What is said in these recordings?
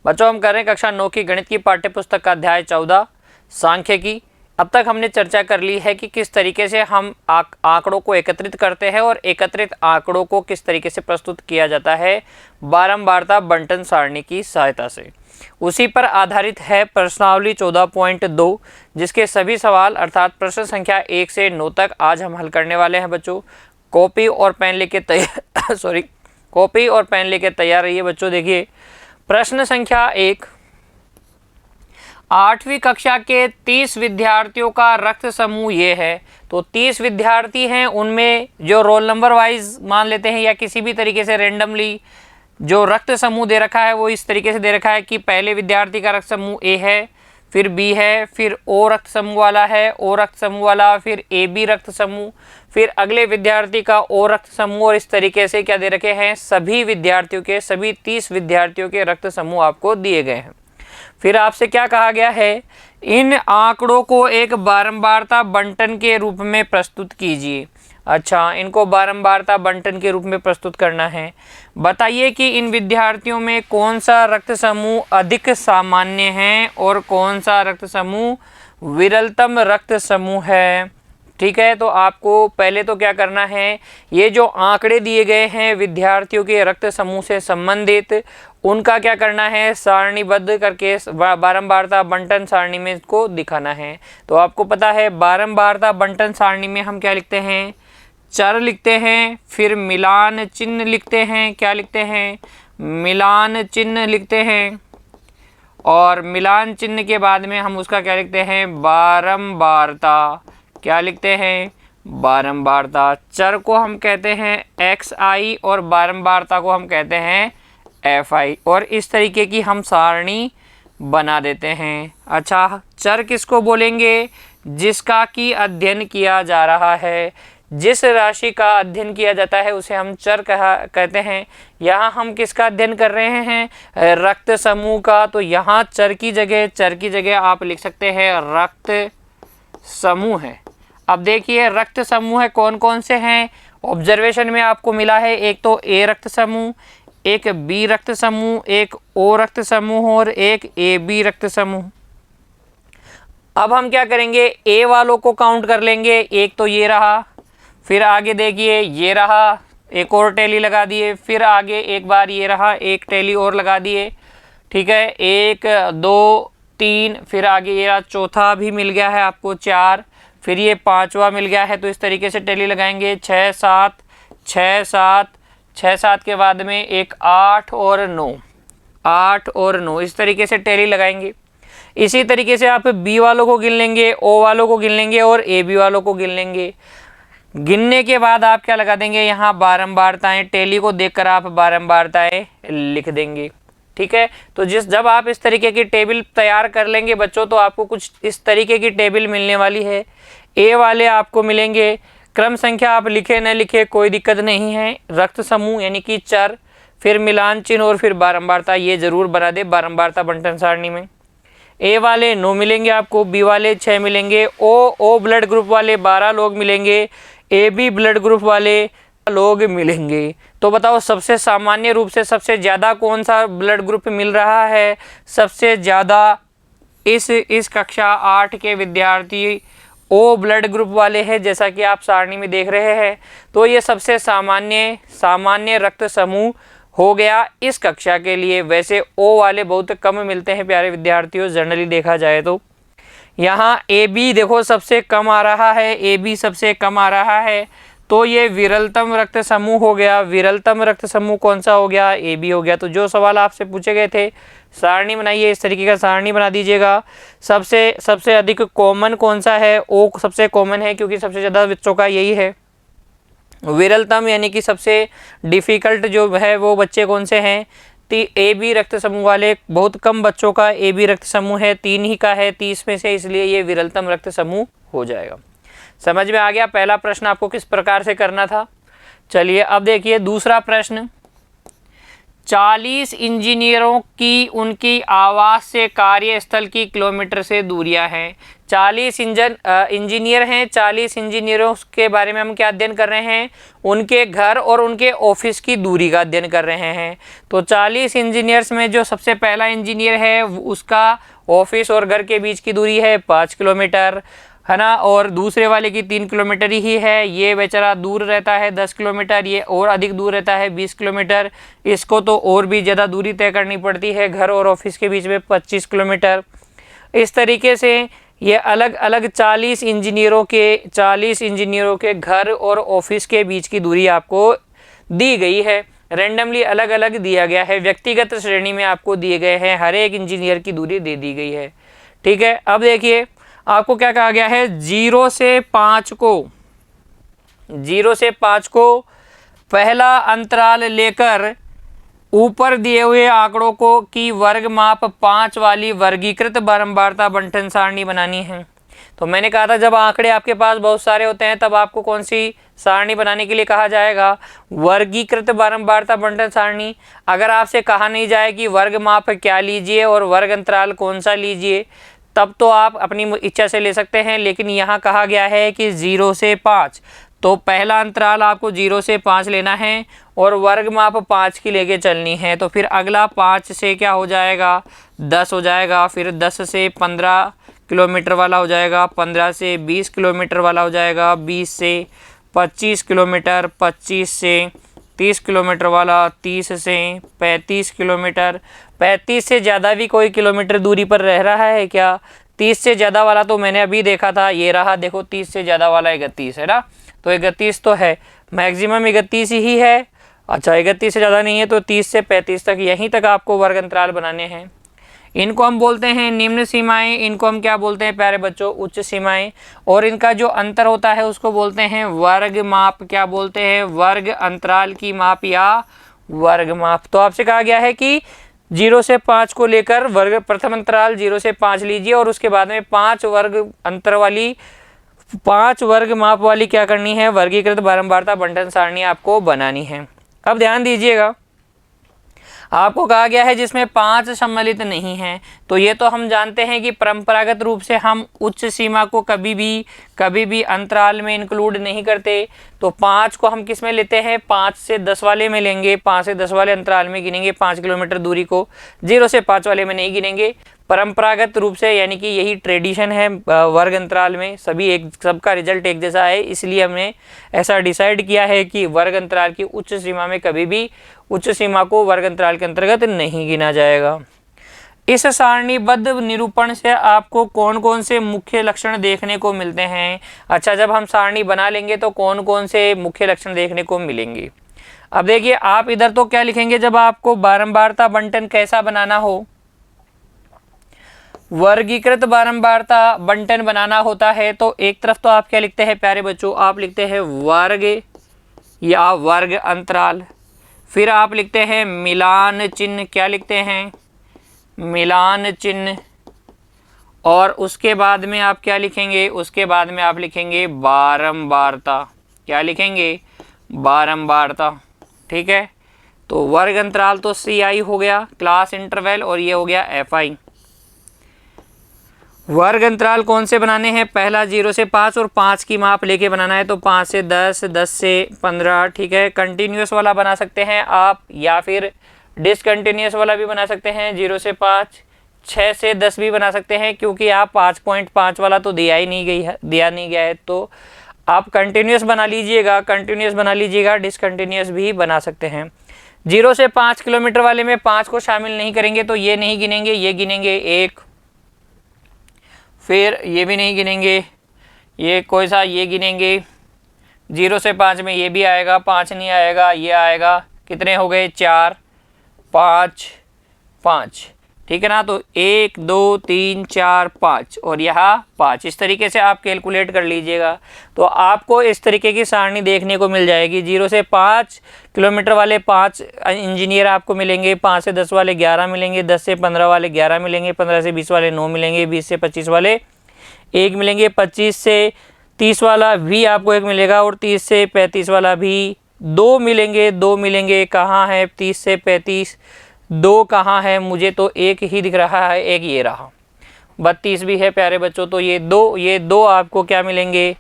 बच्चों हम कर रहे हैं कक्षा 9 की गणित की पाठ्य पुस्तक का अध्याय 14 सांख्यिकी। अब तक हमने चर्चा कर ली है कि किस तरीके से हम आंकड़ों को एकत्रित करते हैं और एकत्रित आंकड़ों को किस तरीके से प्रस्तुत किया जाता है बारंबारता बंटन सारणी की सहायता से। उसी पर आधारित है प्रश्नावली 14.2, जिसके सभी सवाल अर्थात प्रश्न संख्या 1 से 9 तक आज हम हल करने वाले हैं। बच्चों कॉपी और पेन लेके तैयार कॉपी और पेन लेके तैयार रहिए। बच्चों देखिए प्रश्न संख्या 1, 8वीं कक्षा के 30 विद्यार्थियों का रक्त समूह ये है। तो 30 विद्यार्थी हैं, उनमें जो रोल नंबर वाइज मान लेते हैं या किसी भी तरीके से रेंडमली जो रक्त समूह दे रखा है वो इस तरीके से दे रखा है कि पहले विद्यार्थी का रक्त समूह ए है, फिर बी है, फिर ओ रक्त समूह वाला है, ओ रक्त समूह वाला, फिर ए बी रक्त समूह, फिर अगले विद्यार्थी का ओ रक्त समूह, और इस तरीके से क्या दे रखे हैं सभी विद्यार्थियों के, सभी 30 विद्यार्थियों के रक्त समूह आपको दिए गए हैं। फिर आपसे क्या कहा गया है, इन आंकड़ों को एक बारंबारता बंटन के रूप में प्रस्तुत कीजिए। अच्छा, इनको बारंबारता बंटन के रूप में प्रस्तुत करना है। बताइए कि इन विद्यार्थियों में कौन सा रक्त समूह अधिक सामान्य है और कौन सा रक्त समूह विरलतम रक्त समूह है। ठीक है, तो आपको पहले तो क्या करना है, ये जो आंकड़े दिए गए हैं विद्यार्थियों के रक्त समूह से संबंधित, उनका क्या करना है सारणीबद्ध करके बारंबारता बंटन सारणी में इसको दिखाना है। तो आपको पता है बारंबारता बंटन सारणी में हम क्या लिखते हैं, चर लिखते हैं, फिर मिलान चिन्ह लिखते हैं। क्या लिखते हैं, मिलान चिन्ह लिखते हैं, और मिलान चिन्ह के बाद में हम उसका क्या लिखते हैं बारंबारता। क्या लिखते हैं बारंबारता। चर को हम कहते हैं xi और बारंबारता को हम कहते हैं fi, और इस तरीके की हम सारणी बना देते हैं। अच्छा, चर किसको बोलेंगे, जिसका कि अध्ययन किया जा रहा है। जिस राशि का अध्ययन किया जाता है उसे हम चर कहते हैं। यहाँ हम किसका अध्ययन कर रहे हैं, रक्त समूह का। तो यहाँ चर की जगह आप लिख सकते हैं रक्त समूह है। अब देखिए रक्त समूह है कौन कौन से हैं, ऑब्जर्वेशन में आपको मिला है, एक तो ए रक्त समूह, एक बी रक्त समूह, एक ओ रक्त समूह और एक ए बी रक्त समूह। अब हम क्या करेंगे, ए वालों को काउंट कर लेंगे, एक तो ये रहा, फिर आगे देखिए ये रहा, एक और टैली लगा दिए, फिर आगे एक बार ये रहा, एक टैली और लगा दिए। ठीक है, 1 2 3, फिर आगे ये रहा, चौथा भी मिल गया है आपको 4, फिर ये 5वां मिल गया है। तो इस तरीके से टैली लगाएंगे 6 7 6 7 6 7 के बाद में एक 8 और 9, 8 और 9, इस तरीके से टैली लगाएंगे। इसी तरीके से आप बी वालों को गिन लेंगे, ओ वालों को गिन लेंगे और ए बी वालों को गिन लेंगे। गिनने के बाद आप क्या लगा देंगे, यहाँ बारंबारताएं, टैली को देखकर आप बारंबारताएं लिख देंगे। ठीक है, तो जब आप इस तरीके की टेबल तैयार कर लेंगे बच्चों, तो आपको कुछ इस तरीके की टेबल मिलने वाली है। ए वाले आपको मिलेंगे, क्रम संख्या आप लिखे न लिखे कोई दिक्कत नहीं है, रक्त समूह यानी कि चर, फिर मिलान चिन्ह और फिर बारंबारता, ये जरूर बना दे बारंबारता बंटन सारणी में। ए वाले 9 मिलेंगे आपको, बी वाले 6 मिलेंगे, ओ ब्लड ग्रुप वाले 12 लोग मिलेंगे, ए बी ब्लड ग्रुप वाले लोग मिलेंगे। तो बताओ सबसे सामान्य रूप से सबसे ज़्यादा कौन सा ब्लड ग्रुप मिल रहा है, सबसे ज़्यादा इस कक्षा 8 के विद्यार्थी ओ ब्लड ग्रुप वाले हैं, जैसा कि आप सारणी में देख रहे हैं। तो ये सबसे सामान्य रक्त समूह हो गया इस कक्षा के लिए। वैसे ओ वाले बहुत कम मिलते हैं प्यारे विद्यार्थियों, जनरली देखा जाए तो। यहाँ ए बी देखो सबसे कम आ रहा है, ए बी सबसे कम आ रहा है, तो ये विरलतम रक्त समूह हो गया। विरलतम रक्त समूह कौन सा हो गया, ए बी हो गया। तो जो सवाल आपसे पूछे गए थे सारणी बनाइए, इस तरीके का सारणी बना दीजिएगा। सबसे अधिक कॉमन कौन सा है, ओ सबसे कॉमन है क्योंकि सबसे ज़्यादा बच्चों का यही है। विरलतम यानी कि सबसे डिफ़िकल्ट जो है वो बच्चे कौन से हैं, ए बी रक्त समूह वाले। बहुत कम बच्चों का ए बी रक्त समूह है, 3 ही का है 30 में से, इसलिए ये विरलतम रक्त समूह हो जाएगा। समझ में आ गया पहला प्रश्न आपको किस प्रकार से करना था। चलिए अब देखिए दूसरा प्रश्न, 40 इंजीनियरों की उनकी आवास से कार्यस्थल की किलोमीटर से दूरियां हैं। 40 इंजीनियर हैं। 40 इंजीनियरों के बारे में हम क्या अध्ययन कर रहे हैं, उनके घर और उनके ऑफिस की दूरी का अध्ययन कर रहे हैं। तो 40 इंजीनियर्स में जो सबसे पहला इंजीनियर है उसका ऑफिस और घर के बीच की दूरी है 5 किलोमीटर, है ना, और दूसरे वाले की 3 किलोमीटर ही है। ये बेचारा दूर रहता है 10 किलोमीटर, ये और अधिक दूर रहता है 20 किलोमीटर। इसको तो और भी ज़्यादा दूरी तय करनी पड़ती है, घर और ऑफिस के बीच में 25 किलोमीटर। इस तरीके से ये अलग अलग 40 इंजीनियरों के घर और ऑफिस के बीच की दूरी आपको दी गई है। रैंडमली अलग अलग दिया गया है, व्यक्तिगत श्रेणी में आपको दिए गए हैं, हर एक इंजीनियर की दूरी दे दी गई है। ठीक है, अब देखिए आपको क्या कहा गया है, 0 से 5 को पहला अंतराल लेकर ऊपर दिए हुए आंकड़ों को की वर्ग माप 5 वाली वर्गीकृत बारंबारता बंटन सारणी बनानी है। तो मैंने कहा था जब आंकड़े आपके पास बहुत सारे होते हैं तब आपको कौन सी सारणी बनाने के लिए कहा जाएगा, वर्गीकृत बारंबारता बंटन सारणी। अगर आपसे कहा नहीं जाए कि वर्ग माप क्या लीजिए और वर्ग अंतराल कौन सा लीजिए, तब तो आप अपनी इच्छा से ले सकते हैं, लेकिन यहाँ कहा गया है कि 0 से 5, तो पहला अंतराल आपको 0 से 5 लेना है और वर्ग माप 5 की लेके चलनी है। तो फिर अगला 5 से क्या हो जाएगा, 10 हो जाएगा, फिर 10 से 15 किलोमीटर वाला हो जाएगा, 15 से 20 किलोमीटर वाला हो जाएगा, 20 से 25 किलोमीटर, 25 से 30 किलोमीटर वाला, 30 से 35 किलोमीटर। 35 से ज़्यादा भी कोई किलोमीटर दूरी पर रह रहा है क्या, 30 से ज़्यादा वाला तो मैंने अभी देखा था, ये रहा देखो 30 से ज़्यादा वाला 31 है ना, तो 31 तो है, मैक्सिमम 31 ही है। अच्छा 31 से ज़्यादा नहीं है, तो 30 से 35 तक, यहीं तक आपको वर्ग अंतराल बनाने हैं। इनको हम बोलते हैं निम्न सीमाएं, इनको हम क्या बोलते हैं प्यारे बच्चों, उच्च सीमाएं। और इनका जो अंतर होता है उसको बोलते हैं वर्ग माप, क्या बोलते हैं, वर्ग अंतराल की माप या वर्ग माप। तो आपसे कहा गया है कि 0 से 5 को लेकर वर्ग, प्रथम अंतराल 0 से 5 लीजिए और उसके बाद में 5 वर्ग माप वाली क्या करनी है, वर्गीकृत बारंबारता बंटन सारणी आपको बनानी है। अब ध्यान दीजिएगा, आपको कहा गया है जिसमें 5 सम्मिलित नहीं है, तो ये तो हम जानते हैं कि परंपरागत रूप से हम उच्च सीमा को कभी भी अंतराल में इंक्लूड नहीं करते। तो 5 को हम किस में लेते हैं, 5 से 10 वाले में लेंगे, 5 से 10 वाले अंतराल में गिनेंगे 5 किलोमीटर दूरी को, 0 से 5 वाले में नहीं गिनेंगे। परंपरागत रूप से, यानी कि यही ट्रेडिशन है वर्ग अंतराल में, सबका रिजल्ट एक जैसा है, इसलिए हमने ऐसा डिसाइड किया है कि वर्ग अंतराल की उच्च सीमा में कभी भी उच्च सीमा को वर्ग अंतराल के अंतर्गत नहीं गिना जाएगा। इस सारणीबद्ध निरूपण से आपको कौन कौन से मुख्य लक्षण देखने को मिलते हैं। अच्छा, जब हम सारणी बना लेंगे तो कौन कौन से मुख्य लक्षण देखने को मिलेंगे। अब देखिए, आप इधर तो क्या लिखेंगे, जब आपको बारंबारता बंटन कैसा बनाना हो, वर्गीकृत बारंबारता बंटन बनाना होता है, तो एक तरफ तो आप क्या लिखते हैं प्यारे बच्चों, आप लिखते हैं वर्ग या वर्ग अंतराल, फिर आप लिखते हैं मिलान चिन्ह, क्या लिखते हैं, मिलान चिन्ह, और उसके बाद में आप क्या लिखेंगे, उसके बाद में आप लिखेंगे बारंबारता, क्या लिखेंगे, बारंबारता। ठीक है, तो वर्ग अंतराल तो CI हो गया, क्लास इंटरवल, और ये हो गया FI। वर्ग अंतराल कौन से बनाने हैं, पहला 0 से 5 और 5 की माप लेके बनाना है, तो 5 से 10, 10 से 15। ठीक है, कंटिन्यूस वाला बना सकते हैं आप, या फिर डिसकंटिन्यूस वाला भी बना सकते हैं, 0 से 5, 6 से 10 भी बना सकते हैं, क्योंकि आप 5.5 वाला तो दिया नहीं गया है, तो आप कंटिन्यूस बना लीजिएगा, डिसकंटिन्यूस भी बना सकते हैं। 0 से 5 किलोमीटर वाले में 5 को शामिल नहीं करेंगे, तो ये नहीं गिनेंगे, ये गिनेंगे 1, फिर ये भी नहीं गिनेंगे, ये कोई सा ये गिनेंगे। 0 से 5 में ये भी आएगा, 5 नहीं आएगा, ये आएगा, कितने हो गए, 4, 5, 5। ठीक है ना, तो 1, 2, 3, 4, 5 और यहाँ 5, इस तरीके से आप कैलकुलेट कर लीजिएगा। तो आपको इस तरीके की सारणी देखने को मिल जाएगी। 0 से 5 किलोमीटर वाले 5 इंजीनियर आपको मिलेंगे, 5 से 10 वाले 11 मिलेंगे, 10 से 15 वाले 11 मिलेंगे, 15 से 20 वाले 9 मिलेंगे, 20 से 25 वाले 1 मिलेंगे, 25 से 30 वाला भी आपको 1 मिलेगा, और 30 से 35 वाला भी 2 मिलेंगे। कहाँ है 30 से 35, 2 कहाँ है, मुझे तो 1 ही दिख रहा है, 1 ये रहा। 32 भी है प्यारे बच्चों। तो ये दो आपको क्या मिलेंगे,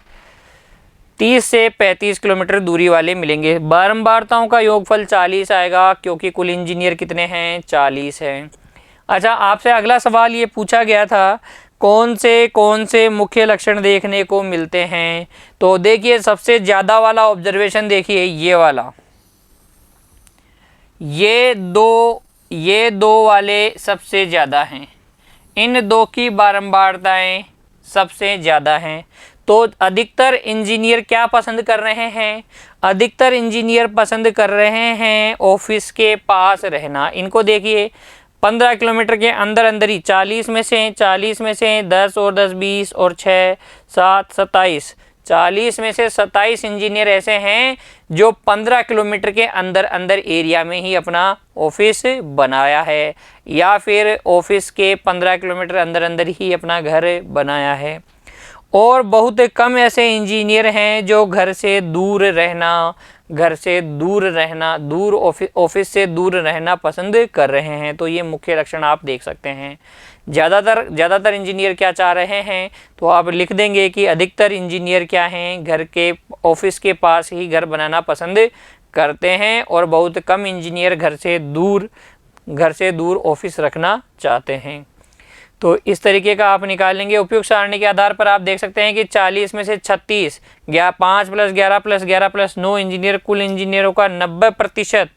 30 से 35 किलोमीटर दूरी वाले मिलेंगे। बारंबारताओं का योगफल 40 आएगा, क्योंकि कुल इंजीनियर कितने हैं, 40 हैं। अच्छा, आपसे अगला सवाल ये पूछा गया था, कौन से मुख्य लक्षण देखने को मिलते हैं। तो देखिए, सबसे ज़्यादा वाला ऑब्जर्वेशन देखिए, ये वाला, ये दो वाले सबसे ज़्यादा हैं। इन दो की बारंबारताएं सबसे ज़्यादा हैं। तो अधिकतर इंजीनियर क्या पसंद कर रहे हैं, अधिकतर इंजीनियर पसंद कर रहे हैं ऑफिस के पास रहना। इनको देखिए, 15 किलोमीटर के अंदर अंदर ही 40 में से 10 और 10 20 और 6 7 27, 40 में से 27 इंजीनियर ऐसे हैं जो 15 किलोमीटर के अंदर अंदर एरिया में ही अपना ऑफिस बनाया है, या फिर ऑफिस के 15 किलोमीटर अंदर अंदर ही अपना घर बनाया है। और बहुत कम ऐसे इंजीनियर हैं जो घर से दूर रहना, ऑफिस से दूर रहना पसंद कर रहे हैं। तो ये मुख्य लक्षण आप देख सकते हैं। ज़्यादातर इंजीनियर क्या चाह रहे हैं, तो आप लिख देंगे कि अधिकतर इंजीनियर क्या हैं, घर के ऑफिस के पास ही घर बनाना पसंद करते हैं, और बहुत कम इंजीनियर घर से दूर ऑफिस रखना चाहते हैं। तो इस तरीके का आप निकालेंगे। उपयुक्त सारणी के आधार पर आप देख सकते हैं कि 40 में से 36, 5 + 11 + 11 + 9 इंजीनियर, कुल इंजीनियरों का 90%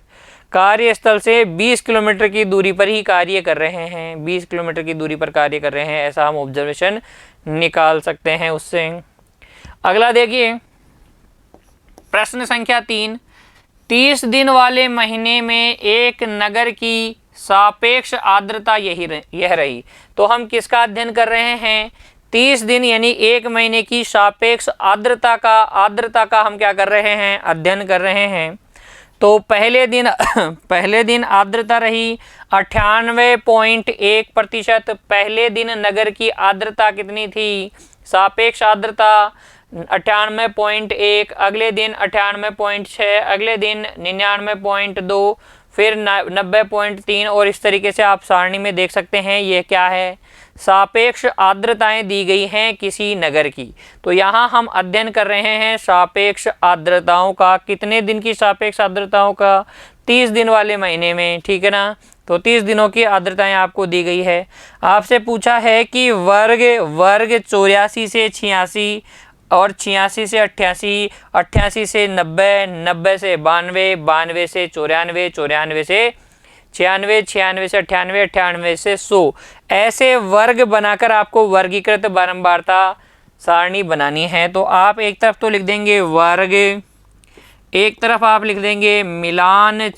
कार्यस्थल से 20 किलोमीटर की दूरी पर ही कार्य कर रहे हैं, 20 किलोमीटर की दूरी पर कार्य कर रहे हैं। ऐसा हम ऑब्जर्वेशन निकाल सकते हैं उससे। अगला देखिए, प्रश्न संख्या 3, 30 दिन वाले महीने में एक नगर की सापेक्ष आर्द्रता यह रही। तो हम किसका अध्ययन कर रहे हैं, 30 दिन यानी एक महीने की सापेक्ष आर्द्रता का हम क्या कर रहे हैं, अध्ययन कर रहे हैं। तो पहले दिन आर्द्रता रही 98.1%। पहले दिन नगर की आर्द्रता कितनी थी, सापेक्ष आर्द्रता 98.1, अगले दिन 98.6, अगले दिन 99.2, फिर 90.3, और इस तरीके से आप सारणी में देख सकते हैं। ये क्या है, सापेक्ष आर्द्रताएं दी गई हैं किसी नगर की। तो यहाँ हम अध्ययन कर रहे हैं सापेक्ष आर्द्रताओं का। कितने दिन की सापेक्ष आर्द्रताओं का, 30 दिन वाले महीने में, ठीक है ना। तो 30 दिनों की आर्द्रताएं आपको दी गई है। आपसे पूछा है कि वर्ग 84 से 86 और 86 से 88, 88 से 90, 90 से 92, 92 से 94, 94 से 96, 96 से 98, 98 से 100, ऐसे वर्ग बनाकर आपको वर्गीकृत बारंबारता सारणी बनानी है। तो आप एक तरफ तो लिख देंगे वर्ग, एक तरफ आप लिख देंगे मिलान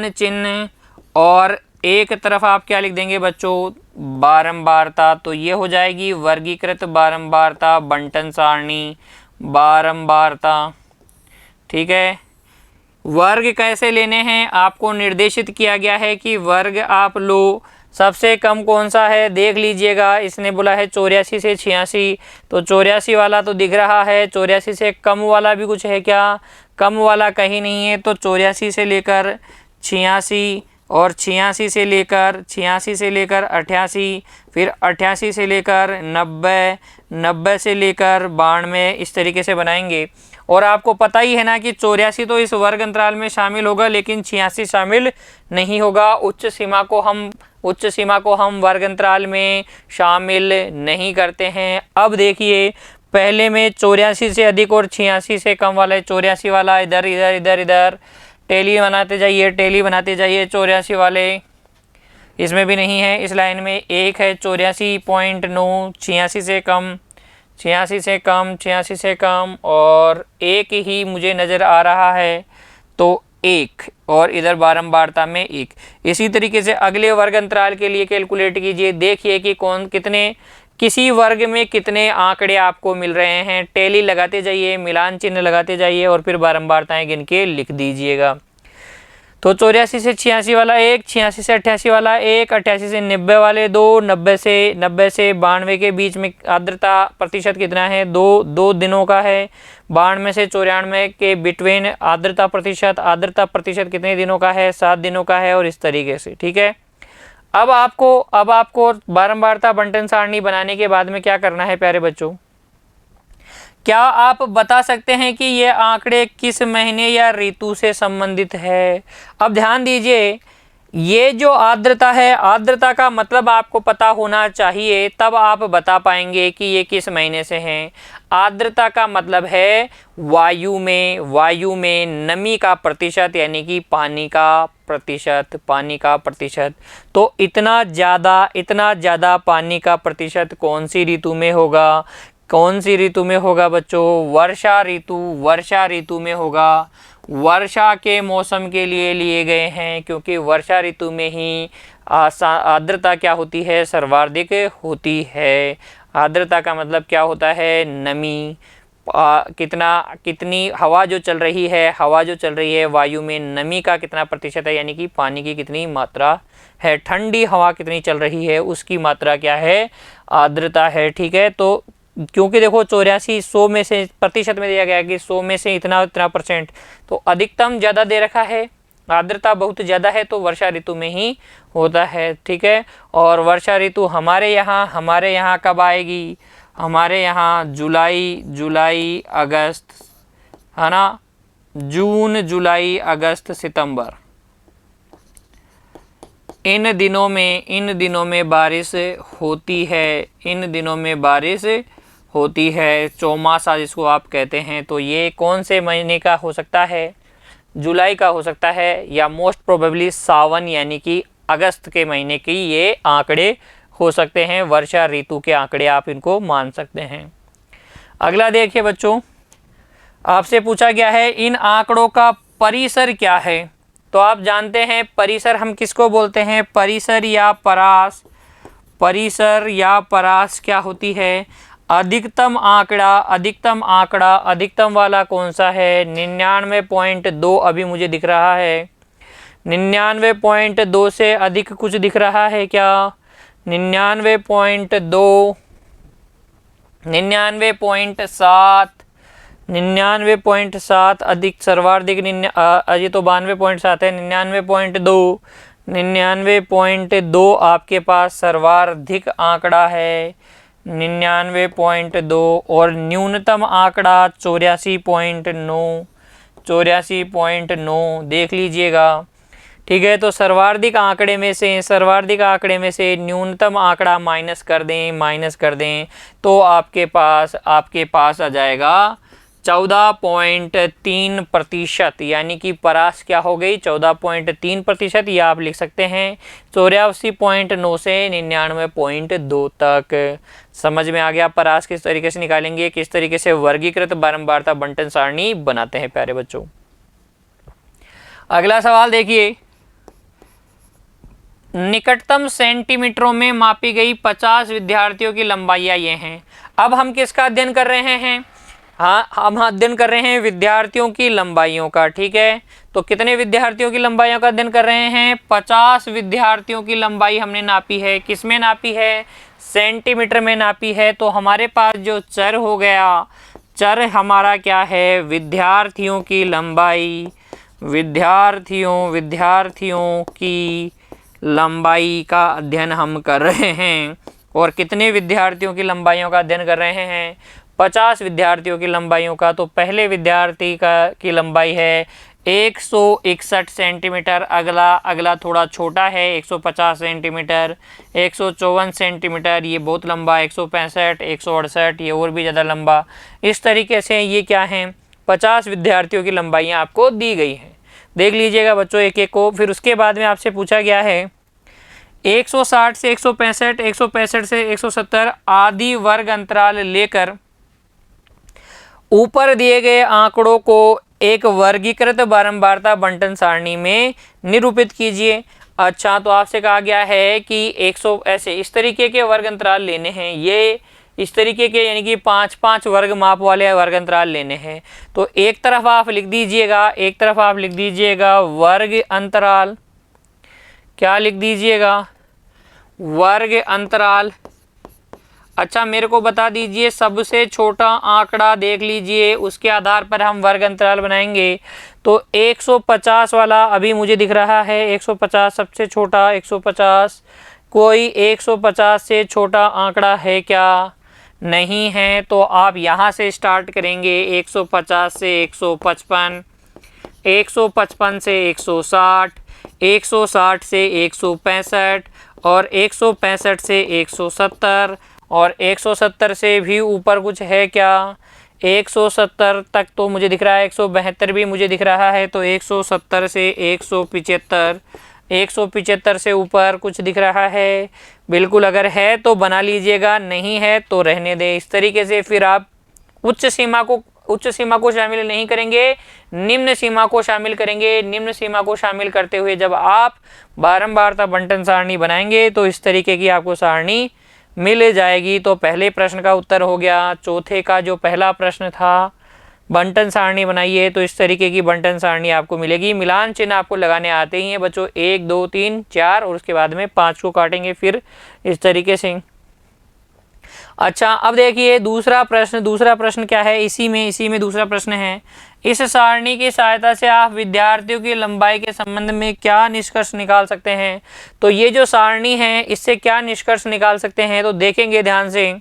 चिन्ह, और एक तरफ आप क्या लिख देंगे बच्चों, बारंबारता। तो ये हो जाएगी वर्गीकृत बारंबारता, बंटन सारणी बारंबारता, ठीक है। वर्ग कैसे लेने हैं आपको निर्देशित किया गया है कि वर्ग आप लो। सबसे कम कौन सा है देख लीजिएगा, इसने बोला है 84 से 86, तो 84 वाला तो दिख रहा है। 84 से कम वाला भी कुछ है क्या, कम वाला कहीं नहीं है। तो 84 से लेकर 86, और 86 से लेकर 88, फिर 88 से लेकर 90, 90 से लेकर 92, इस तरीके से बनाएंगे। और आपको पता ही है ना कि 84 तो इस वर्ग अंतराल में शामिल होगा, लेकिन 86 शामिल नहीं होगा। उच्च सीमा को हम वर्ग अंतराल में शामिल नहीं करते हैं। अब देखिए, पहले में 84 से अधिक और 86 से कम वाला है। 84 वाला इधर इधर इधर इधर टेली बनाते जाइए। 84 वाले इसमें भी नहीं है, इस लाइन में एक है 84.9, 86 से कम, और एक ही मुझे नज़र आ रहा है, तो एक, और इधर बारंबारता में एक। इसी तरीके से अगले वर्ग अंतराल के लिए कैलकुलेट कीजिए, देखिए कि किसी वर्ग में कितने आंकड़े आपको मिल रहे हैं। टेली लगाते जाइए, मिलान चिन्ह लगाते जाइए, और फिर बारंबारताएं गिन के लिख दीजिएगा। तो 84 से 86 वाला एक, 86 से 88 वाला एक, 88 से 90 वाले दो, 90 से 92 के बीच में आर्द्रता प्रतिशत कितना है, 2 दिनों का है। 92 से 94 के बिटवीन आर्द्रता प्रतिशत कितने दिनों का है, 7 दिनों का है, और इस तरीके से, ठीक है। अब आपको बारंबारता बंटन सारणी बनाने के बाद में क्या करना है प्यारे बच्चों, क्या आप बता सकते हैं कि ये आंकड़े किस महीने या ऋतु से संबंधित है। अब ध्यान दीजिए, ये जो आर्द्रता है, आर्द्रता का मतलब आपको पता होना चाहिए, तब आप बता पाएंगे कि ये किस महीने से हैं। आर्द्रता का मतलब है वायु में नमी का प्रतिशत, यानी कि पानी का प्रतिशत। तो इतना ज़्यादा पानी का प्रतिशत कौन सी ऋतु में होगा? कौन सी ऋतु में होगा बच्चों? वर्षा ऋतु में होगा। वर्षा के मौसम के लिए गए हैं, क्योंकि वर्षा ऋतु में ही आर्द्रता क्या होती है? सर्वाधिक होती है। आर्द्रता का मतलब क्या होता है? नमी। कितनी हवा जो चल रही है वायु में नमी का कितना प्रतिशत है, यानी कि पानी की कितनी मात्रा है। ठंडी हवा कितनी चल रही है, उसकी मात्रा क्या है? आर्द्रता है। ठीक है, तो क्योंकि देखो 84 100 में से प्रतिशत में दिया गया है कि 100 में से इतना परसेंट, तो अधिकतम ज़्यादा दे रखा है, आर्द्रता बहुत ज़्यादा है, तो वर्षा ऋतु में ही होता है। ठीक है, और वर्षा ऋतु हमारे यहाँ कब आएगी? हमारे यहाँ जुलाई अगस्त, है ना, जून जुलाई अगस्त सितंबर, इन दिनों में बारिश होती है। चौमासा जिसको आप कहते हैं, तो ये कौन से महीने का हो सकता है? जुलाई का हो सकता है, या मोस्ट प्रोबेबली सावन यानी कि अगस्त के महीने की ये आंकड़े हो सकते हैं। वर्षा ऋतु के आंकड़े आप इनको मान सकते हैं। अगला देखिए बच्चों, आपसे पूछा गया है इन आंकड़ों का परिसर क्या है। तो आप जानते हैं परिसर हम किसको बोलते हैं? परिसर या परास क्या होती है? अधिकतम वाला कौन सा है? 99.2 अभी मुझे दिख रहा है। 99.2 से अधिक कुछ दिख रहा है क्या? 99.2, 99.7, 99.7 अधिक सर्वाधिक ये तो 92.7 है। 99.2, 99.2 आपके पास सर्वाधिक आंकड़ा है 99.2, और न्यूनतम आंकड़ा 84.9 देख लीजिएगा। ठीक है, तो सर्वाधिक आंकड़े में से न्यूनतम आंकड़ा माइनस कर दें तो आपके पास आ जाएगा 14.3%, यानी कि परास क्या हो गई? 14.3%, या आप लिख सकते हैं 84.9 से 99.2 तक। समझ में आ गया परास किस तरीके से निकालेंगे, किस तरीके से वर्गीकृत बारंबारता बंटन सारणी बनाते हैं प्यारे बच्चों। अगला सवाल देखिए, निकटतम सेंटीमीटरों में मापी गई 50 विद्यार्थियों की लंबाइयाँ ये हैं। अब हम किसका अध्ययन कर रहे हैं? हाँ, हम अध्ययन कर रहे हैं विद्यार्थियों की लंबाइयों का। ठीक है, तो कितने विद्यार्थियों की लंबाइयों का अध्ययन कर रहे हैं? 50 विद्यार्थियों की लंबाई हमने नापी है। किस में नापी है? सेंटीमीटर में नापी है। तो हमारे पास जो चर हो गया, चर हमारा क्या है? विद्यार्थियों की लंबाई। विद्यार्थियों की लंबाई का अध्ययन हम कर रहे हैं। और कितने विद्यार्थियों की लंबाइयों का अध्ययन कर रहे हैं? 50 विद्यार्थियों की लंबाइयों का। तो पहले विद्यार्थी की लंबाई है 161 सेंटीमीटर। अगला थोड़ा छोटा है 150 सेंटीमीटर, 154 सेंटीमीटर, ये बहुत लंबा, 165, 168, ये और भी ज़्यादा लंबा। इस तरीके से ये क्या हैं? 50 विद्यार्थियों की लंबाइयाँ आपको दी गई हैं। देख लीजिएगा बच्चों एक एक को। फिर उसके बाद में आपसे पूछा गया है 160 से 165, 165 से 170 आदि वर्ग अंतराल लेकर ऊपर दिए गए आंकड़ों को एक वर्गीकृत बारंबारता बंटन सारणी में निरूपित कीजिए। अच्छा, तो आपसे कहा गया है कि 100 ऐसे इस तरीके के वर्ग अंतराल लेने हैं, ये इस तरीके के, यानी कि 5-5 वर्ग माप वाले वर्ग अंतराल लेने हैं। तो एक तरफ आप लिख दीजिएगा वर्ग अंतराल। क्या लिख दीजिएगा? वर्ग अंतराल। अच्छा, मेरे को बता दीजिए सबसे छोटा आंकड़ा देख लीजिए, उसके आधार पर हम वर्ग अंतराल बनाएंगे। तो 150 वाला अभी मुझे दिख रहा है, 150 सबसे छोटा 150। कोई 150 से छोटा आंकड़ा है क्या? नहीं है। तो आप यहाँ से स्टार्ट करेंगे, 150 से 155, 155 से 160, 160 से 165 और 165 से 170 और 170 से भी ऊपर कुछ है क्या? 170 तक तो मुझे दिख रहा है, 172 भी मुझे दिख रहा है। तो 170 से 175, 175 से ऊपर कुछ दिख रहा है? बिल्कुल, अगर है तो बना लीजिएगा, नहीं है तो रहने दें। इस तरीके से फिर आप उच्च सीमा को शामिल नहीं करेंगे, निम्न सीमा को शामिल करेंगे। निम्न सीमा को शामिल करते हुए जब आप बारंबारता बंटन सारणी बनाएंगे तो इस तरीके की आपको सारणी मिल जाएगी। तो पहले प्रश्न का उत्तर हो गया। चौथे का जो पहला प्रश्न था, बंटन सारणी बनाइए, तो इस तरीके की बंटन सारणी आपको मिलेगी। मिलान चिन्ह आपको लगाने आते ही हैं बच्चों, 1 2 3 4 और उसके बाद में 5 को काटेंगे फिर इस तरीके से। अच्छा, अब देखिए दूसरा प्रश्न क्या है, इसी में दूसरा प्रश्न है। इस सारणी की सहायता से आप विद्यार्थियों की लंबाई के संबंध में क्या निष्कर्ष निकाल सकते हैं? तो ये जो सारणी है इससे क्या निष्कर्ष निकाल सकते हैं, तो देखेंगे ध्यान से।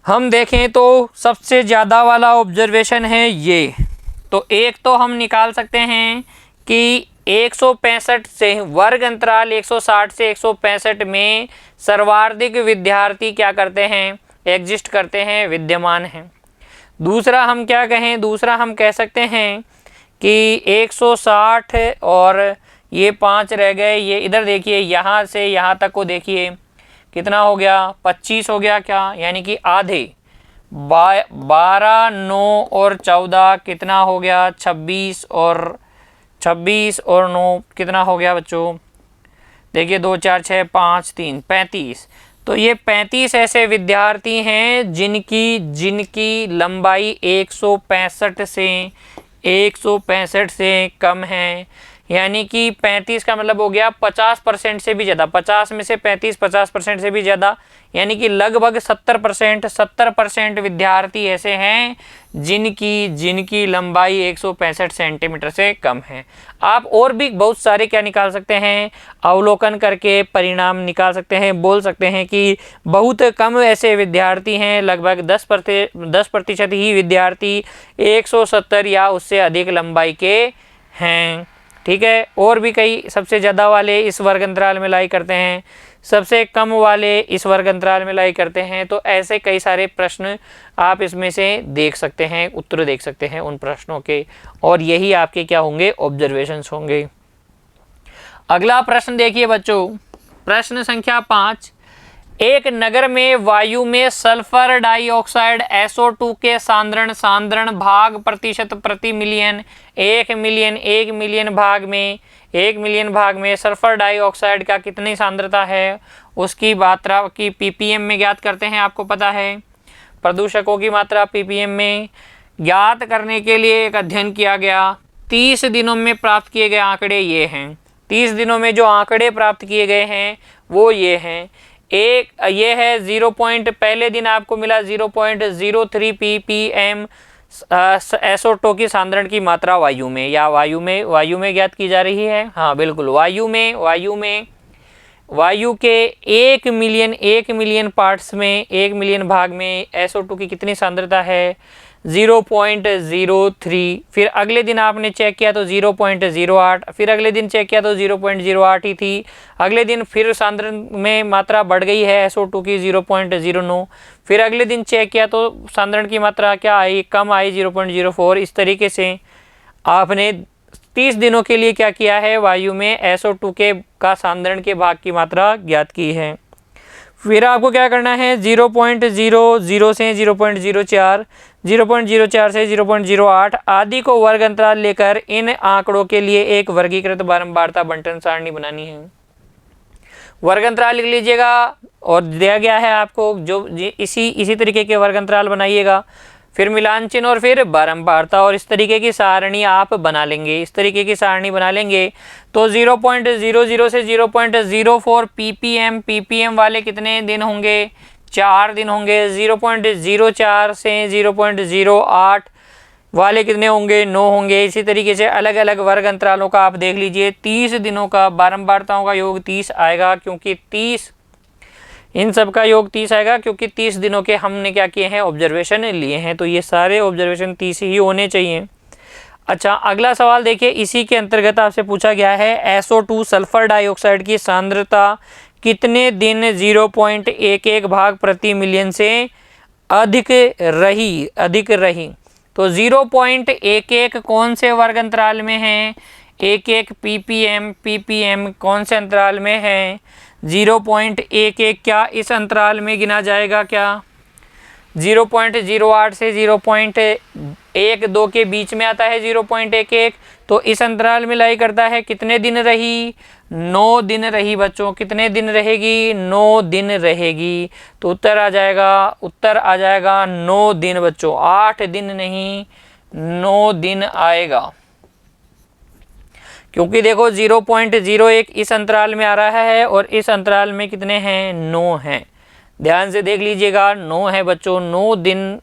हम देखें तो सबसे ज़्यादा वाला ऑब्जर्वेशन है ये। तो एक तो हम निकाल सकते हैं कि 165 से वर्ग अंतराल 160 से 165 में सर्वाधिक विद्यार्थी क्या करते हैं? एग्जिस्ट करते हैं, विद्यमान हैं। दूसरा हम क्या कहें? दूसरा हम कह सकते हैं कि 160 और ये 5 रह गए, ये इधर देखिए, यहाँ से यहाँ तक को देखिए कितना हो गया? 25 हो गया क्या? यानी कि आधे। 12 9 और 14 कितना हो गया? 26 और 9 कितना हो गया बच्चों? देखिए 2 4 6 5 3 35। तो ये 35 ऐसे विद्यार्थी हैं जिनकी लंबाई 165 से कम है। यानी कि 35 का मतलब हो गया 50% से भी ज़्यादा। 50 में से 35 50% से भी ज़्यादा, यानी कि लगभग 70% विद्यार्थी ऐसे हैं जिनकी लंबाई 165 सेंटीमीटर से कम है। आप और भी बहुत सारे क्या निकाल सकते हैं? अवलोकन करके परिणाम निकाल सकते हैं। बोल सकते हैं कि बहुत कम ऐसे विद्यार्थी हैं, लगभग 10% ही विद्यार्थी 170 या उससे अधिक लंबाई के हैं। ठीक है, और भी कई सबसे ज़्यादा वाले इस वर्ग अंतराल में लाई करते हैं, सबसे कम वाले इस वर्ग अंतराल में लाई करते हैं। तो ऐसे कई सारे प्रश्न आप इसमें से देख सकते हैं, उत्तर देख सकते हैं उन प्रश्नों के, और यही आपके क्या होंगे? ऑब्जर्वेशंस होंगे। अगला प्रश्न देखिए बच्चों, प्रश्न संख्या 5। एक नगर में वायु में सल्फर डाइऑक्साइड SO2 के सांद्रण भाग प्रतिशत प्रति मिलियन 1 मिलियन भाग में सल्फर डाइऑक्साइड का कितनी सांद्रता है, उसकी मात्रा की ppm में ज्ञात करते हैं। आपको पता है प्रदूषकों की मात्रा ppm में ज्ञात करने के लिए एक अध्ययन किया गया। 30 दिनों में प्राप्त किए गए आंकड़े ये हैं। 30 दिनों में जो आंकड़े प्राप्त किए गए हैं वो ये हैं। एक ये है 0. पहले दिन आपको मिला 0.03 ppm SO2 की सांद्रण की मात्रा वायु में, या वायु में ज्ञात की जा रही है। हाँ बिल्कुल, वायु के 1 मिलियन पार्ट्स में, 1 मिलियन भाग में SO2 की कितनी सांद्रता है? 0.03। फिर अगले दिन आपने चेक किया तो 0.08, फिर अगले दिन चेक किया तो 0.08 ही थी। अगले दिन फिर सांद्रण में मात्रा बढ़ गई है SO2 की 0.09। फिर अगले दिन चेक किया तो सांद्रण की मात्रा क्या आई? कम आई, 0.04। इस तरीके से आपने 30 दिनों के लिए क्या किया है? वायु में SO2 का सांद्रण के भाग की मात्रा ज्ञात की है। फिर आपको क्या करना है? 0.00 से 0.04, 0.04 से 0.08 आदि को वर्ग अंतराल लेकर इन आंकड़ों के लिए एक वर्गीकृत बारंबारता बंटन सारणी बनानी है। वर्ग अंतराल लिख लीजिएगा और दिया गया है आपको, जो इसी तरीके के वर्ग अंतराल बनाइएगा, फिर मिलान चिन्ह और फिर बारंबारता, और इस तरीके की सारणी आप बना लेंगे। इस तरीके की सारणी बना लेंगे तो 0.00 से 0.04 ppm वाले कितने दिन होंगे? 4 दिन होंगे। 0.04 से 0.08 वाले कितने होंगे, 9 होंगे। इसी तरीके से अलग अलग वर्ग अंतरालों का आप देख लीजिए। 30 दिनों का बारंबारताओं का योग 30 आएगा, क्योंकि 30 इन सब का योग 30 आएगा, क्योंकि 30 दिनों के हमने क्या किए हैं, ऑब्जर्वेशन लिए हैं। तो ये सारे ऑब्जर्वेशन 30 ही होने चाहिए। अच्छा, अगला सवाल देखिए, इसी के अंतर्गत आपसे पूछा गया है SO2 सल्फर डाइऑक्साइड की सांद्रता कितने दिन 0.11 भाग प्रति मिलियन से अधिक रही। तो 0.11 कौन से वर्ग अंतराल में है, 11 ppm कौन से अंतराल में है, 0.11 क्या इस अंतराल में गिना जाएगा क्या, 0.08 से 0.12 के बीच में आता है 0.11, तो इस अंतराल में लाई करता है। कितने दिन रही, 9 दिन रही बच्चों। कितने दिन रहेगी, 9 दिन रहेगी। तो उत्तर आ जाएगा 9 दिन बच्चों, 8 दिन नहीं 9 दिन आएगा। क्योंकि देखो 0.01 इस अंतराल में आ रहा है और इस अंतराल में कितने हैं, 9 हैं। ध्यान से देख लीजिएगा, 9 है बच्चों। 9 दिन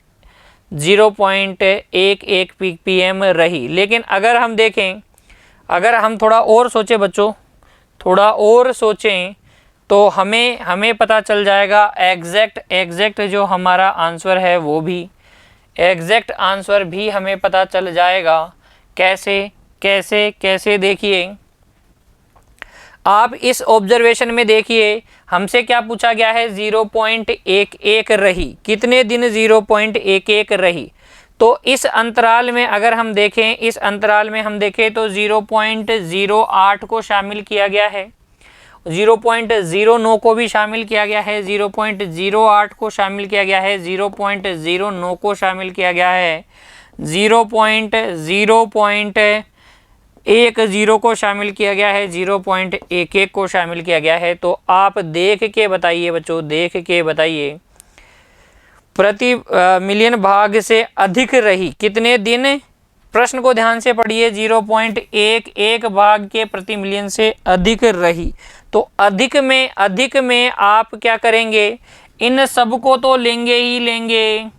0.11 ppm रही। लेकिन अगर हम देखें, अगर हम थोड़ा और सोचें बच्चों, थोड़ा और सोचें, तो हमें पता चल जाएगा एग्जैक्ट जो हमारा आंसर है वो भी, एग्जैक्ट आंसर भी हमें पता चल जाएगा। कैसे देखिए, आप इस ऑब्जर्वेशन में देखिए, हमसे क्या पूछा गया है, 0.11 रही। कितने दिन 0.11 रही। तो इस अंतराल में अगर हम देखें, इस अंतराल में हम देखें तो 0.08 को शामिल किया गया है, 0.09 को भी शामिल किया गया है, 0.08 को शामिल किया गया है, 0.09 को शामिल किया गया है, 0.10 को शामिल किया गया है, 0.11 को शामिल किया गया है। तो आप देख के बताइए बच्चों, देख के बताइए, प्रति मिलियन भाग से अधिक रही कितने दिन। प्रश्न को ध्यान से पढ़िए, 0.11 भाग के प्रति मिलियन से अधिक रही। तो अधिक में आप क्या करेंगे, इन सब को तो लेंगे ही लेंगे,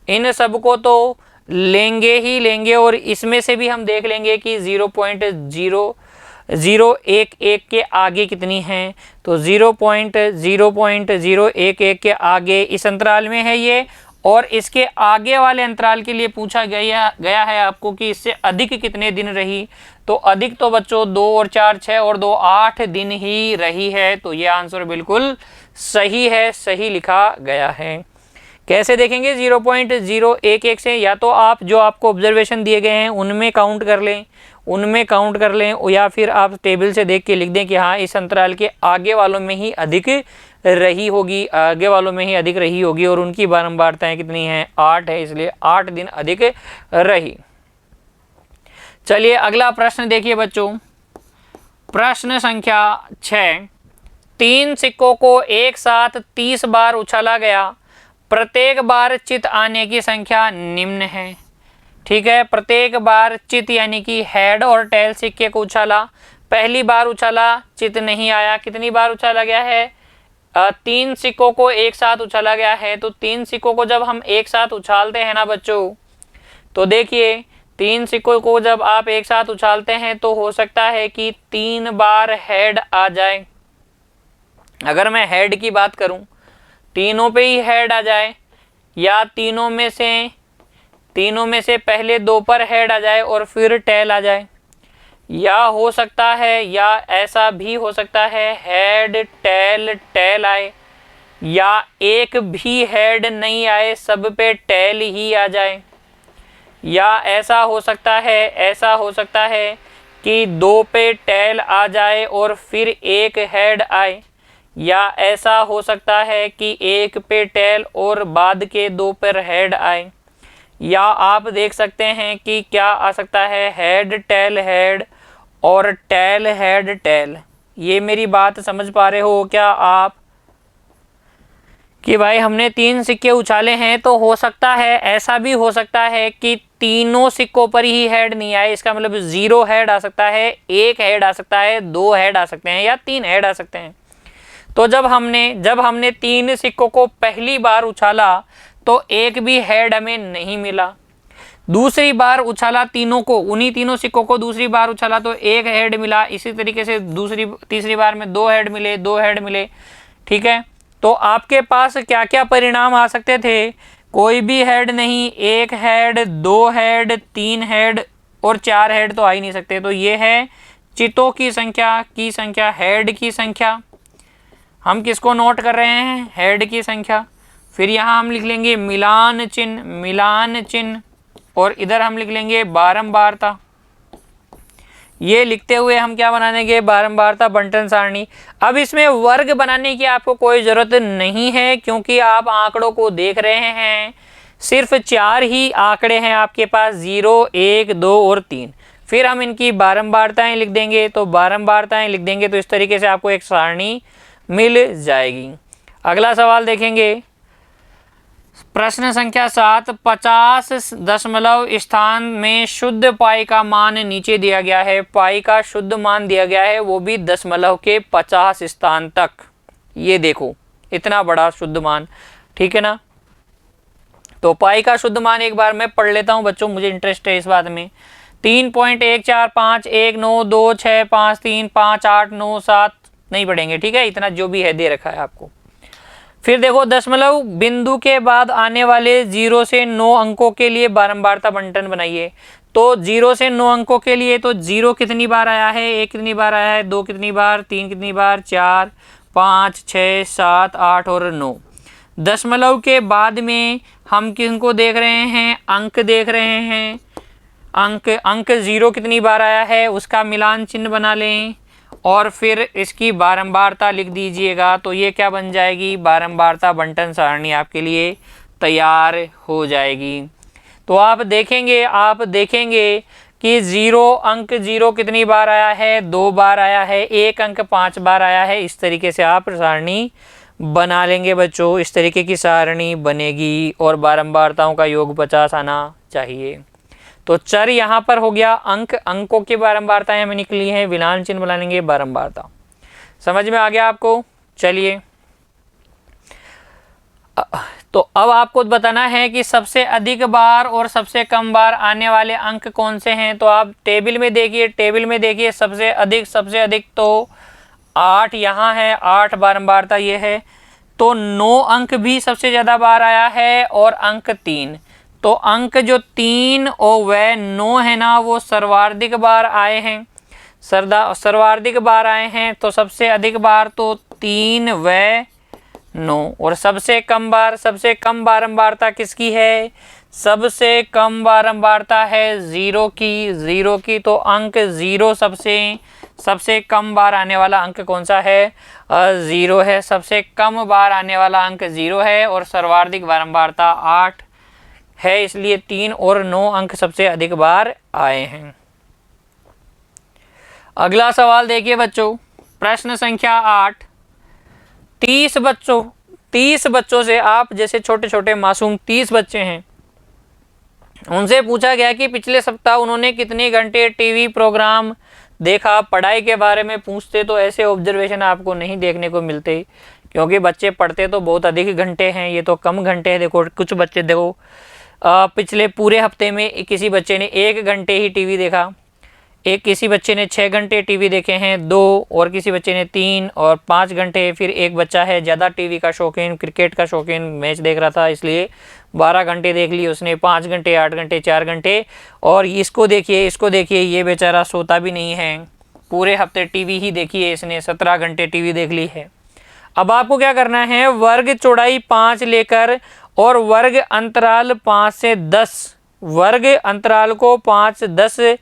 इन सब को तो लेंगे ही लेंगे, और इसमें से भी हम देख लेंगे कि 0.0011 के आगे कितनी हैं। तो 0.011 के आगे इस अंतराल में है ये, और इसके आगे वाले अंतराल के लिए पूछा गया है आपको कि इससे अधिक कितने दिन रही। तो अधिक तो बच्चों 2 और 4 6 और 2 8 दिन ही रही है। तो ये आंसर बिल्कुल सही है, सही लिखा गया है। कैसे देखेंगे, 0.011 से या तो आप जो आपको ऑब्जर्वेशन दिए गए हैं उनमें काउंट कर लें, या फिर आप टेबल से देख के लिख दें कि हाँ इस अंतराल के आगे वालों में ही अधिक रही होगी, और उनकी बारंबारताएं कितनी हैं, 8 है, इसलिए 8 दिन अधिक रही। चलिए अगला प्रश्न देखिए बच्चों, प्रश्न संख्या 6। 3 सिक्कों को एक साथ 30 बार उछाला गया, प्रत्येक बार चित आने की संख्या निम्न है। ठीक है, प्रत्येक बार चित यानी कि हेड और टेल सिक्के को उछाला, पहली बार उछाला चित नहीं आया। कितनी बार उछाला गया है, 3 सिक्कों को एक साथ उछाला गया है। तो 3 सिक्कों को जब हम एक साथ उछालते हैं ना बच्चों, तो देखिए 3 सिक्कों को जब आप एक साथ उछालते हैं तो हो सकता है कि 3 बार हेड आ जाए। अगर मैं हेड की बात करूं, तीनों पे ही हेड आ जाए, या तीनों में से पहले 2 पर हेड आ जाए और फिर टेल आ जाए, या हो सकता है, या ऐसा भी हो सकता है हेड टेल आए, या एक भी हेड नहीं आए, सब पे टेल ही आ जाए, या ऐसा हो सकता है कि 2 पे टेल आ जाए और फिर एक हेड आए, या ऐसा हो सकता है कि 1 पे टेल और बाद के 2 पर हेड आए, या आप देख सकते हैं कि क्या आ सकता है, हेड और टेल हेड टेल। ये मेरी बात समझ पा रहे हो क्या आप, कि भाई हमने 3 सिक्के उछाले हैं, तो हो सकता है, ऐसा भी हो सकता है कि तीनों सिक्कों पर ही हेड नहीं आए। इसका मतलब 0 हेड आ सकता है, 1 हेड आ सकता है, 2 हेड आ सकते हैं, या 3 हेड आ सकते हैं। तो जब हमने 3 सिक्कों को पहली बार उछाला तो एक भी हेड हमें नहीं मिला। दूसरी बार उछाला तीनों को, उन्हीं तीनों सिक्कों को दूसरी बार उछाला तो एक हेड मिला। इसी तरीके से तीसरी बार में 2 हेड मिले, 2 हेड मिले। ठीक है, तो आपके पास क्या क्या परिणाम आ सकते थे? कोई भी हेड नहीं, 1 हेड, 2 हेड, 3 हेड और 4 हेड तो आ ही नहीं सकते। तो ये है चितों की संख्या, हेड की संख्या। हम किसको नोट कर रहे हैं? हेड की संख्या। फिर यहाँ हम लिख लेंगे मिलान चिन्ह, और इधर हम लिख लेंगे बारंबारता। ये लिखते हुए हम क्या बना देंगे? बारंबारता बंटन सारणी। अब इसमें वर्ग बनाने की आपको कोई ज़रूरत नहीं है, क्योंकि आप आंकड़ों को देख रहे हैं। सिर्फ 4 ही आंकड़े हैं आपके पास, 0, 1, 2 और 3। फिर हम इनकी बारंबारताएं लिख देंगे। तो बारंबारताएं लिख देंगे तो इस तरीके से आपको एक सारणी मिल जाएगी। अगला सवाल देखेंगे, प्रश्न संख्या 7, 50 दशमलव स्थान में शुद्ध पाई का मान नीचे दिया गया है। पाई का शुद्ध मान दिया गया है, वो भी दशमलव के 50 स्थान तक। ये देखो इतना बड़ा शुद्ध मान, ठीक है ना। तो पाई का शुद्ध मान एक बार मैं पढ़ लेता हूं बच्चों, मुझे इंटरेस्ट है इस बात में। 3.1451925353897 नहीं पढ़ेंगे, ठीक है, इतना जो भी है दे रखा है आपको। फिर देखो, दशमलव बिंदु के बाद आने वाले 0 से 9 अंकों के लिए बारंबारता बंटन बनाइए। तो 0 से 9 अंकों के लिए तो 0 कितनी बार आया है? 1 कितनी बार आया है? 2 कितनी बार? 3 कितनी बार? 4, 5, 6, 7, 8 और 9। दशमलव के बाद में हम किनको देख रहे हैं? अंक देख रहे हैं। अंक 0 कितनी बार आया है उसका मिलान चिन्ह बना लें, और फिर इसकी बारंबारता लिख दीजिएगा। तो ये क्या बन जाएगी? बारंबारता बंटन सारणी आपके लिए तैयार हो जाएगी। तो आप देखेंगे कि 0 अंक 0 कितनी बार आया है? 2 बार आया है। 1 अंक 5 बार आया है। इस तरीके से आप सारणी बना लेंगे बच्चों। इस तरीके की सारणी बनेगी और बारंबारताओं का योग 50 आना चाहिए। तो चर यहाँ पर हो गया, अंकों की बारंबारताएं हमें निकली हैं, विलान चिन्ह बना लेंगे बारंबारता। समझ में आ गया आपको? चलिए, तो अब आपको बताना है कि सबसे अधिक बार और सबसे कम बार आने वाले अंक कौन से हैं। तो आप टेबल में देखिए सबसे अधिक तो 8 यहाँ है, 8 बारंबारता ये है। तो 9 अंक भी सबसे ज़्यादा बार आया है, और अंक 3। तो अंक जो 3 और वह 9 है ना, वो सर्वाधिक बार आए हैं। सर्वाधिक बार आए हैं। तो सबसे अधिक बार तो 3 व 9, और सबसे कम बारंबारता किसकी है? सबसे कम बारंबारता है 0 की। तो अंक 0 सबसे कम बार आने वाला अंक कौन सा है? 0 है। सबसे कम बार आने वाला अंक 0 है, और सर्वाधिक बारंबारता 8 है, इसलिए 3 और 9 अंक सबसे अधिक बार आए हैं। अगला सवाल देखिए बच्चों, प्रश्न संख्या 8। 30 बच्चों से, आप जैसे छोटे छोटे मासूम 30 बच्चे हैं, उनसे पूछा गया कि पिछले सप्ताह उन्होंने कितने घंटे टीवी प्रोग्राम देखा। पढ़ाई के बारे में पूछते तो ऐसे ऑब्जर्वेशन आपको नहीं देखने को मिलते, क्योंकि बच्चे पढ़ते तो बहुत अधिक घंटे हैं, ये तो कम घंटे हैं। देखो कुछ बच्चे देखो, पिछले पूरे हफ्ते में किसी बच्चे ने 1 घंटे ही टीवी देखा, किसी बच्चे ने 6 घंटे टीवी देखे हैं, 2, और किसी बच्चे ने 3 और 5 घंटे। फिर एक बच्चा है ज़्यादा टीवी का शौकीन, क्रिकेट का शौकीन, मैच देख रहा था, इसलिए 12 घंटे देख लिए उसने, 5 घंटे, 8 घंटे, 4 घंटे। और इसको देखिए ये बेचारा सोता भी नहीं है, पूरे हफ्ते टीवी ही देखी है इसने, 17 घंटे टीवी देख ली है। अब आपको क्या करना है? वर्ग चौड़ाई 5 लेकर और वर्ग अंतराल 5 से 10, वर्ग अंतराल को 5 से 10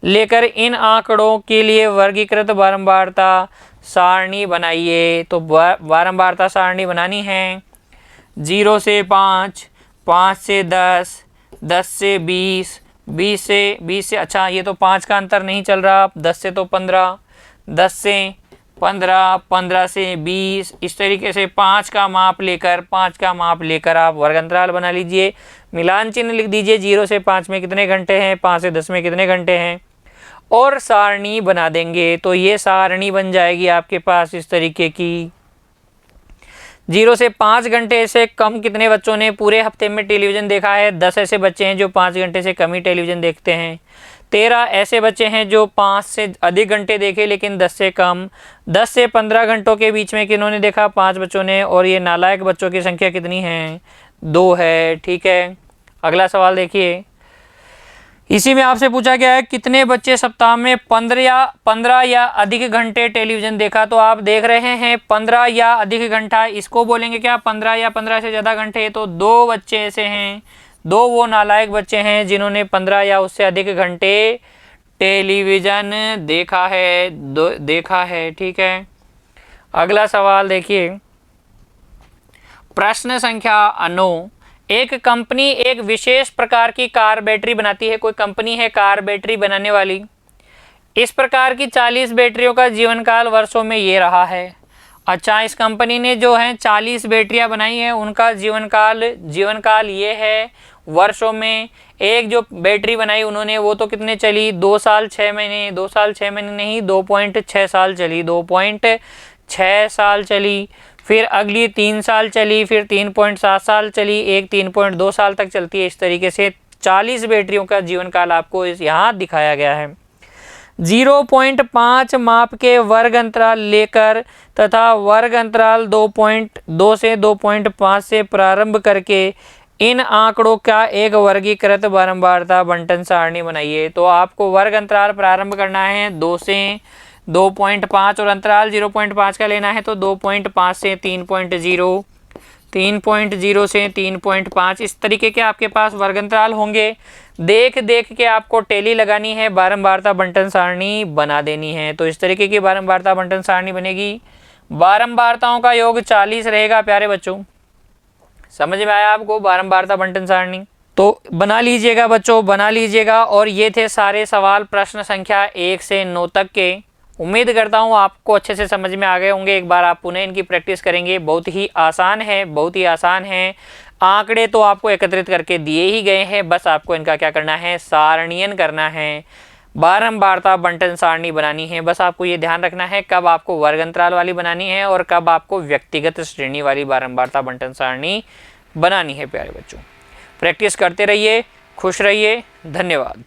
लेकर इन आंकड़ों के लिए वर्गीकृत बारंबारता सारणी बनाइए। तो बारंबारता सारणी बनानी है 0 से 5, 5 से 10, 10 से 20, 20 से अच्छा ये तो 5 का अंतर नहीं चल रहा, 10 से तो 15, 10 से 15, 15 से 20, इस तरीके से 5 का माप लेकर आप वर्ग अंतराल बना लीजिए। मिलान चिन्ह लिख दीजिए, 0 से 5 में कितने घंटे हैं, 5 से 10 में कितने घंटे हैं, और सारणी बना देंगे। तो ये सारणी बन जाएगी आपके पास इस तरीके की। 0 से 5 घंटे से कम कितने बच्चों ने पूरे हफ्ते में टेलीविज़न देखा है? 10 ऐसे बच्चे हैं जो 5 घंटे से कम ही टेलीविज़न देखते हैं। 13 ऐसे बच्चे हैं जो 5 से अधिक घंटे देखे लेकिन 10 से कम। 10 से 15 घंटों के बीच में किन्होंने देखा? 5 बच्चों ने। और ये नालायक बच्चों की संख्या कितनी है? 2 है। ठीक है, अगला सवाल देखिए। इसी में आपसे पूछा गया है कितने बच्चे सप्ताह में 15 या अधिक घंटे टेलीविज़न देखा? तो आप देख रहे हैं 15 या अधिक घंटा, इसको बोलेंगे क्या? 15 या 15 से ज़्यादा घंटे। तो 2 बच्चे ऐसे हैं, 2 वो नालायक बच्चे हैं जिन्होंने 15 या उससे अधिक घंटे टेलीविज़न देखा है। ठीक है, अगला सवाल देखिए। प्रश्न संख्या 9। एक कंपनी एक विशेष प्रकार की कार बैटरी बनाती है। कोई कंपनी है कार बैटरी बनाने वाली। इस प्रकार की 40 बैटरियों का जीवन काल वर्षों में ये रहा है। अच्छा, इस कंपनी ने जो है 40 बैटरियां बनाई हैं, उनका जीवन काल ये है वर्षों में। एक जो बैटरी बनाई उन्होंने वो तो कितने चली? 2 साल 6 महीने। 2 साल 6 महीने नहीं, 2.6 साल चली। 2.6 साल चली। फिर अगली 3 साल चली, फिर 3.7 साल चली, एक 3.2 साल तक चलती है। इस तरीके से 40 बैटरियों का जीवन काल आपको यहाँ दिखाया गया है। 0.5 माप के वर्ग अंतराल लेकर तथा वर्ग अंतराल 2.2 से 2.5 से प्रारंभ करके इन आंकड़ों का एक वर्गीकृत बारंबारता बंटन सारणी बनाइए। तो आपको वर्ग अंतराल प्रारंभ करना है 2 से 2.5 और अंतराल 0.5 का लेना है। तो 2.5 से 3.0, 3.0 से 3.5, इस तरीके के आपके पास वर्ग अंतराल होंगे। देख के आपको टेली लगानी है, बारंबारता बंटन सारणी बना देनी है। तो इस तरीके की बारंबारता बंटन सारणी बनेगी। बारंबारताओं का योग 40 रहेगा प्यारे बच्चों। समझ में आया आपको बारंबारता बंटन सारणी? तो बना लीजिएगा बच्चों, बना लीजिएगा। और ये थे सारे सवाल प्रश्न संख्या 1 से 9 तक के। उम्मीद करता हूँ आपको अच्छे से समझ में आ गए होंगे। एक बार आप पुनः इनकी प्रैक्टिस करेंगे। बहुत ही आसान है, बहुत ही आसान है। आंकड़े तो आपको एकत्रित करके दिए ही गए हैं, बस आपको इनका क्या करना है? सारणीयन करना है, बारंबारता बंटन सारणी बनानी है। बस आपको ये ध्यान रखना है कब आपको वर्ग अंतराल वाली बनानी है और कब आपको व्यक्तिगत श्रेणी वाली बारंबारता बंटन सारणी बनानी है। प्यारे बच्चों, प्रैक्टिस करते रहिए, खुश रहिए। धन्यवाद।